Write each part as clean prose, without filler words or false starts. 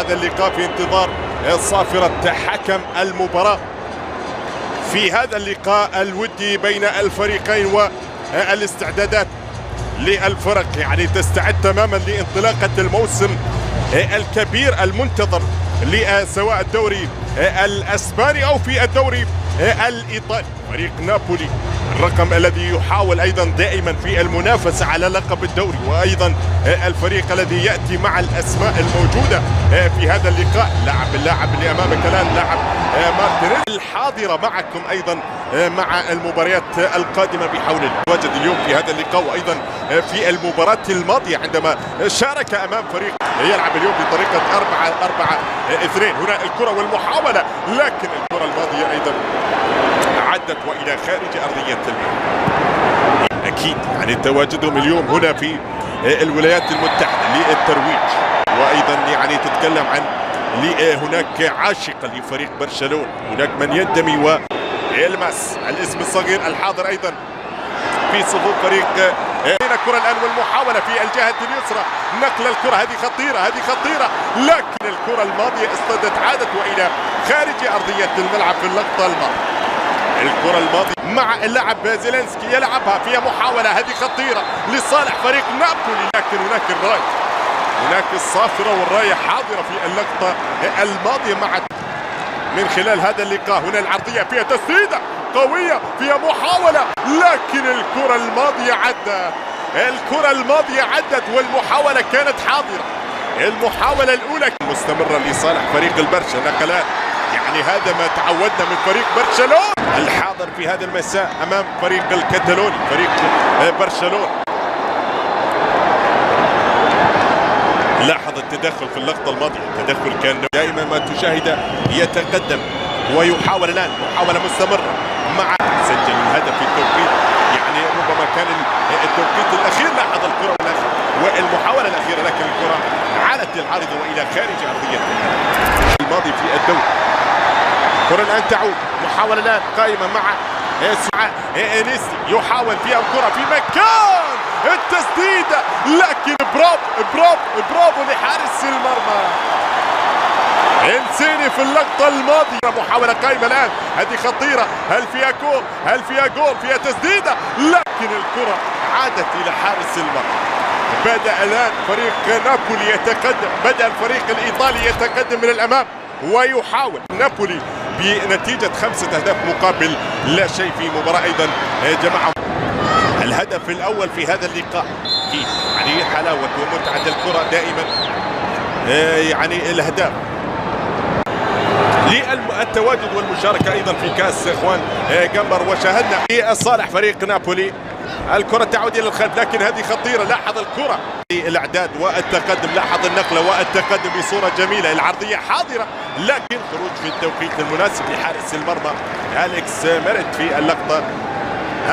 هذا اللقاء في انتظار صافرة حكم المباراة في هذا اللقاء الودي بين الفريقين، والاستعدادات للفرق يعني تستعد تماما لانطلاقة الموسم الكبير المنتظر سواء الدوري الاسباني او في الدوري الايطالي. فريق نابولي الرقم الذي يحاول ايضا دائما في المنافسه على لقب الدوري، وايضا الفريق الذي ياتي مع الاسماء الموجوده في هذا اللقاء. اللاعب اللي امامك الان لاعب مارتينيز الحاضره معكم ايضا مع المباريات القادمه بحول الله. تواجد اليوم في هذا اللقاء وايضا في المباراه الماضيه عندما شارك امام فريق يلعب اليوم بطريقه 4-4-2. هنا الكره والمحاوله، لكن الكره الماضيه ايضا عدت والى خارج ارضيه الملعب. اكيد يعني تواجدهم اليوم هنا في الولايات المتحده للترويج، وايضا يعني تتكلم عن هناك عاشقه لفريق برشلونه، هناك من ينتمي ويلمس الاسم الصغير الحاضر ايضا في صفوف فريق. هنا الكره الان والمحاوله في الجهه اليسرى، نقل الكره هذه خطيره، هذه خطيره، لكن الكره الماضيه اصطدت عادت والى خارج ارضيه الملعب في اللقطه الماضيه. الكرة الماضية مع اللاعب زيلينسكي يلعبها فيها محاولة، هذه خطيرة لصالح فريق نابولي، لكن هناك الراية، هناك الصافرة والراية حاضرة في اللقطة الماضية مع من خلال هذا اللقاء. هنا العرضية فيها تسديدة قوية، فيها محاولة، لكن الكرة الماضية عدت، الكرة الماضية عدت والمحاولة كانت حاضرة. المحاولة الأولى مستمرة لصالح فريق البرشا، نقلات يعني هذا ما تعودنا من فريق برشلونة الحاضر في هذا المساء امام فريق الكتالوني فريق برشلونة. لاحظ التدخل في اللقطة الماضية، التدخل كان دائما ما تشاهده يتقدم ويحاول الان محاولة مستمرة مع سجل الهدف في التوقيت، يعني ربما كان التوقيت الاخير. لاحظ الكرة والمحاولة الاخيرة، لكن الكرة عادت العارضة والى خارج ارضية الماضي في الدوري. الكرة الآن تعود، محاولة الآن قائمة مع انيسي، يحاول فيها الكرة في مكان التسديدة، لكن برافو لحارس المرمى انسيني في اللقطة الماضية. محاولة قائمة الآن، هذه خطيرة، هل فيها جول؟ هل فيها جول؟ فيها تسديدة، لكن الكرة عادت إلى حارس المرمى. بدأ الآن فريق نابولي يتقدم، بدأ الفريق الإيطالي يتقدم من الأمام ويحاول نابولي بنتيجة 5 أهداف مقابل لا شيء في مباراة أيضا جماعة. الهدف الأول في هذا اللقاء يعني حلاوة ومتعة الكرة دائما، يعني الأهداف للتواجد والمشاركة أيضا في كأس إخوان جمبر. وشاهدنا لصالح فريق نابولي الكرة تعود إلى الخلف، لكن هذه خطيرة. لاحظ الكرة الإعداد والتقدم، لاحظ النقلة والتقدم بصورة جميلة، العرضية حاضرة، لكن خروج في التوقيت المناسب لحارس المرمى أليكس ميريت في اللقطة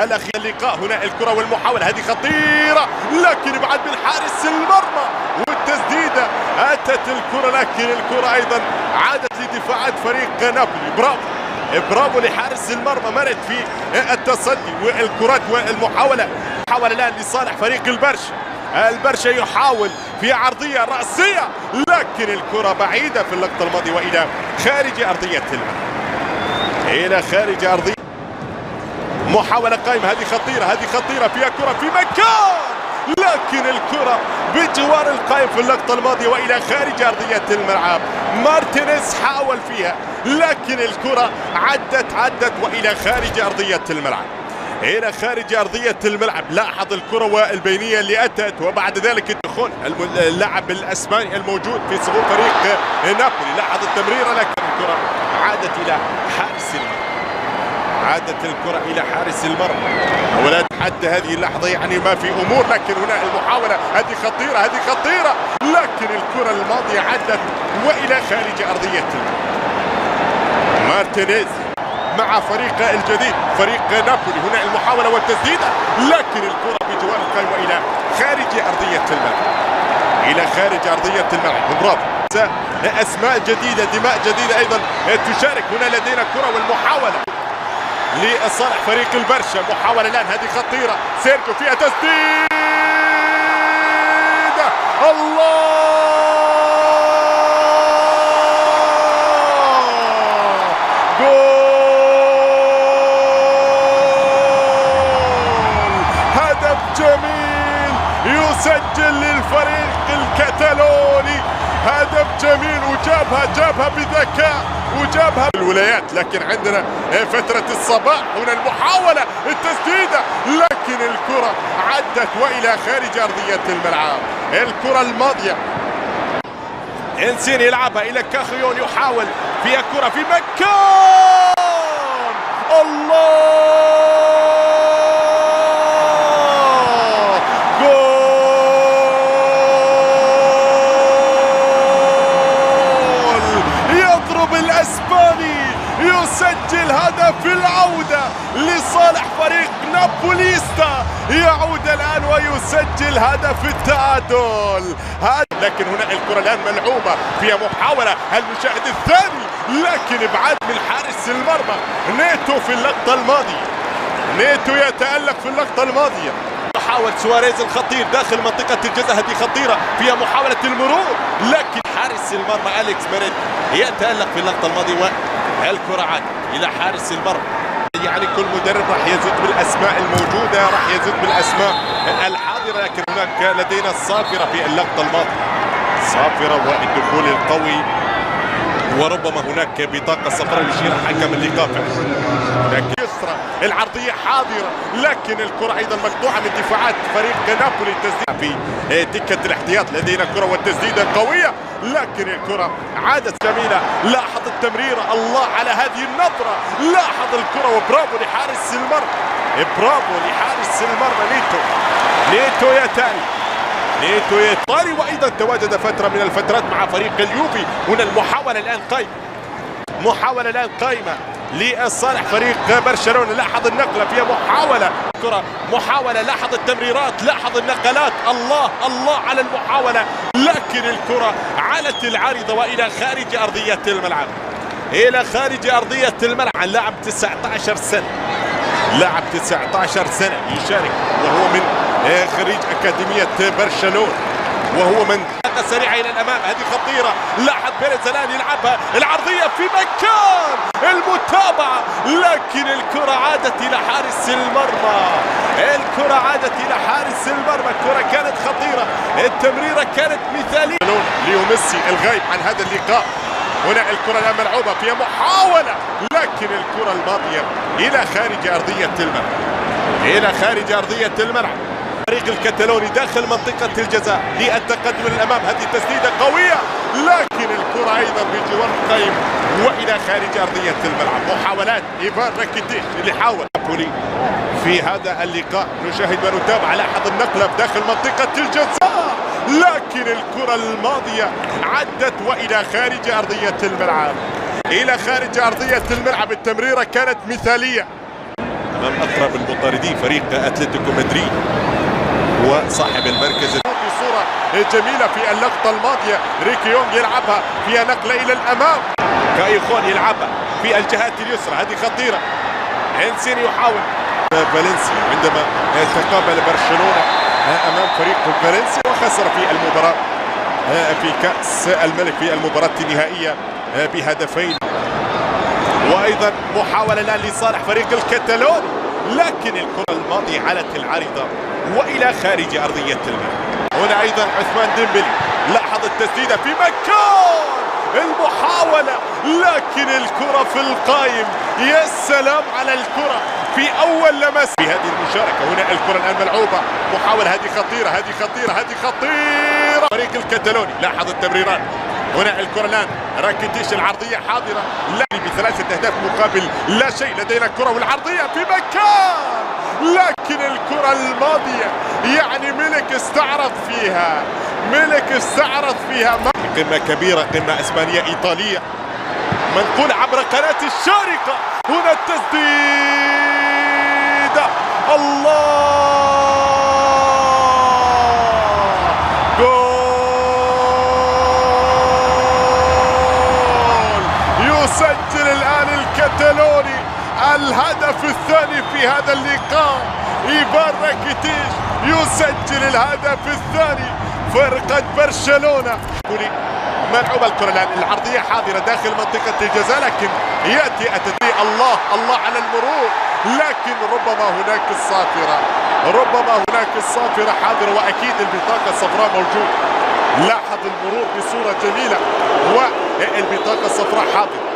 الأخيرة. اللقاء هنا الكرة والمحاولة، هذه خطيرة، لكن بعد من حارس المرمى والتسديدة أتت الكرة، لكن الكرة أيضا عادت لدفاعات فريق نابولي. برافو لحارس المرمى ميريت في التصدي والكرات والمحاولة. محاولة الآن لصالح فريق البرشا يحاول في عرضية رأسية، لكن الكرة بعيدة في اللقطة الماضية وإلى خارج أرضية الملعب، إلى خارج أرضية. محاولة قائمة، هذه خطيرة فيها كرة في مكان، لكن الكرة بجوار القائم في اللقطة الماضية وإلى خارج أرضية الملعب. مارتينيز حاول فيها، لكن الكرة عدت وإلى خارج أرضية الملعب، إلى خارج أرضية الملعب. لاحظ الكرة والبينية اللي أتت، وبعد ذلك الدخول اللاعب الأسباني الموجود في صفوف فريق نابولي. لاحظ التمريرة، لكن الكرة عادت إلى حارس المرمى، عادت الكرة إلى حارس المرمى. ولكن حتى هذه اللحظة يعني ما في أمور، لكن هنا المحاولة، هذه خطيرة، لكن الكرة الماضية عدت وإلى خارج أرضية الملعب. مارتينيز مع فريق الجديد فريق نابولي، هنا المحاولة والتسديدة، لكن الكرة بجوار القائم وإلى خارج أرضية الملعب، إلى خارج أرضية الملعب. برافو، أسماء جديدة، دماء جديدة أيضا تشارك. هنا لدينا كرة والمحاولة لصالح فريق البرشا. محاولة الآن، هذه خطيرة، سيرجيو فيها تسديدة، الله الكتالوني هدف جميل، وجابها بذكاء وجابها الولايات. لكن عندنا فترة الصباح. هنا المحاولة التسديدة، لكن الكرة عدت وإلى خارج أرضية الملعب. الكرة الماضية إنسين يلعبها إلى كاخيون، يحاول فيها كرة في مكان. الله، الاسباني يسجل هدف العودة لصالح فريق نابوليستا، يعود الان ويسجل هدف التعادل. لكن هنا الكرة الان ملعوبة فيها محاولة المشاهد الثاني، لكن ابعاد من حارس المرمى. نيتو في اللقطة الماضية، نيتو يتألق في اللقطة الماضية. حاول سواريز الخطير داخل منطقة الجزاء، هذه خطيرة فيها محاولة المرور، لكن حارس المرمى أليكس ميريت يتألق في اللقطة الماضية، والكرة عاد إلى حارس المرمى. يعني كل مدرب راح يزود بالأسماء الموجودة، راح يزود بالأسماء الحاضرة، لكن هناك لدينا الصافرة في اللقطة الماضية، صافرة والدخول القوي، وربما هناك بطاقة صفراء يشير حكم اللقاء. لكن يسرى العرضية حاضرة، لكن الكرة أيضا مقطوعة من دفاعات فريق نابولي. التسديد في دكة الاحتياط، لدينا كرة والتسديدة قوية، لكن الكرة عادت جميلة. لاحظ التمريرة، الله على هذه النظرة، لاحظ الكرة، وبرافو لحارس المرمى، برافو لحارس المرمى نيتو يتالي، نيتو يطاري. وايضا تواجد فتره من الفترات مع فريق اليوفي. هنا المحاوله الان قائمه، محاوله الان قائمه لصالح فريق برشلونه. لاحظ النقله فيها محاوله كره، محاوله، لاحظ التمريرات، لاحظ النقلات، الله الله على المحاوله، لكن الكره علت العارضه والى خارج ارضيه الملعب، الى خارج ارضيه الملعب. لاعب 19 سنه، لاعب 19 سنه يشارك، وهو من خريج أكاديمية برشلونة، وهو من سريعة إلى الأمام. هذه خطيرة، لاحظ بيريز الآن يلعبها العرضية في مكان المتابعة، لكن الكرة عادت إلى حارس المرمى، الكرة عادت إلى حارس المرمى. الكرة كانت خطيرة، التمريرة كانت مثالية. ليو ميسي الغايب عن هذا اللقاء. هنا الكرة الآن ملعوبة فيها محاولة، لكن الكرة الماضية إلى خارج أرضية الملعب، إلى خارج أرضية الملعب. فريق الكتالوني داخل منطقة الجزاء للتقدم للأمام. هذه تسديدة قوية، لكن الكرة أيضا بجوار القائم وإلى خارج أرضية الملعب. محاولات إيفان راكيتيش اللي حاول نابولي في هذا اللقاء. نشاهد ونتابع، لاحظ النقلة داخل منطقة الجزاء، لكن الكرة الماضية عدت وإلى خارج أرضية الملعب، إلى خارج أرضية الملعب. التمريرة كانت مثالية أمام أقرب المطاردين فريق أتلتيكو مدريد وصاحب المركز. بصورة جميلة في اللقطة الماضية، ريكي يونغ يلعبها فيها نقلة إلى الأمام، كايخون يلعبها في الجهات اليسرى، هذه خطيرة. إنسين يحاول. فالنسيا عندما تقابل برشلونة أمام فريق فالنسيا وخسر في المباراة في كأس الملك في المباراة النهائية بهدفين. وايضا محاولة الان لصالح فريق الكتالوني، لكن الكرة الماضية علت العارضة والى خارج ارضية الملعب. هنا ايضا عثمان ديمبلي، لاحظ التسديدة في مكان المحاولة، لكن الكرة في القائم. يا سلام على الكرة في اول لمس في هذه المشاركة. هنا الكرة الان ملعوبة، محاولة، هذه خطيرة، هذه خطيرة، هذه خطيرة. فريق الكتالوني لاحظ التمريرات. هنا الكرة الآن راكيتيش العرضية حاضرة، لا ب3 أهداف مقابل لا شيء. لدينا الكرة والعرضية في مكان، لكن الكرة الماضية يعني ملك استعرض فيها، ملك استعرض فيها. قمة كبيرة، قمة إسبانية إيطالية منقولة عبر قناة الشارقة. هنا التسديدة، الله، يسجل الآن الكتالوني الهدف الثاني في هذا اللقاء. إيفان راكيتيش يسجل الهدف الثاني، فرقة برشلونة. ملعوبة الكرة الآن، العرضية حاضرة داخل منطقة الجزاء، لكن يأتي التسديد، الله الله على المرور، لكن ربما هناك الصافرة، ربما هناك الصافرة حاضرة، وأكيد البطاقة الصفراء موجودة. لاحظ المرور بصورة جميلة والبطاقة الصفراء حاضر.